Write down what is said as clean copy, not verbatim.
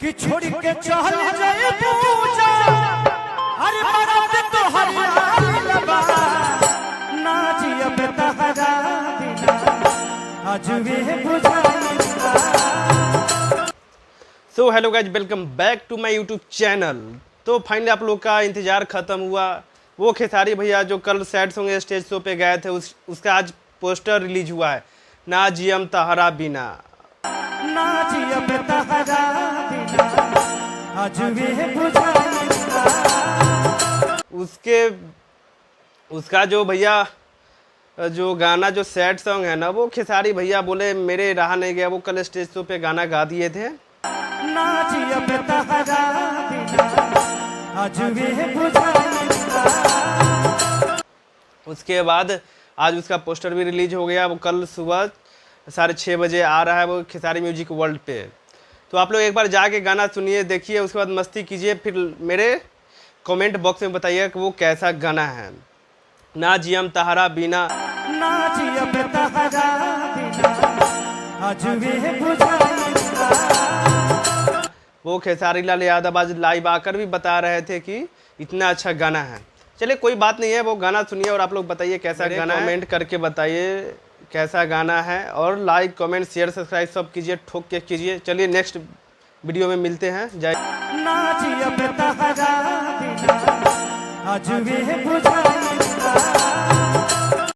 कि छोड़ के चल जाए पूजा अरे मरद तो हरियाणा बा ना जियब तहरा बिना आज वे बुझाइला। So hello guys, welcome back to my YouTube channel. तो फाइनली आप लोग का इंतज़ार ख़त्म हुआ। वो खेसारी भैया जो कल सैड सॉन्ग स्टेज शो पे गए थे उसका आज पोस्टर रिलीज हुआ है, ना जियम तहरा बिना। ना जियब तहरा बिना आज वे बुझाइला। उसका जो भैया जो गाना जो सैड सॉन्ग है ना, वो खेसारी भैया बोले मेरे रहा नहीं गया। वो कल स्टेज शो पे गाना गा दिए थे। ना जियब तहरा बिना आज वे बुझाइला। उसके बाद आज उसका पोस्टर भी रिलीज हो गया। वो कल सुबह 6:30 बजे आ रहा है, वो खेसारी म्यूजिक वर्ल्ड पे। तो आप लोग एक बार जाके गाना सुनिए, देखिए, उसके बाद मस्ती कीजिए, फिर मेरे कमेंट बॉक्स में बताइए कि वो कैसा गाना है। ना जियम तहरा बिना, ना जियब तहरा बिना आज वे बुझाइला। वो खेसारी लाल यादव आज लाइव आकर भी बता रहे थे कि इतना अच्छा गाना है। चलिए कोई बात नहीं है, वो गाना सुनिए और आप लोग बताइए कैसा गाना है। कमेंट करके बताइए कैसा गाना है, और लाइक कमेंट शेयर सब्सक्राइब सब कीजिए, ठोक के कीजिए। चलिए नेक्स्ट वीडियो में मिलते हैं। जय। ना जियब तहरा बिना आज वे बुझाइला।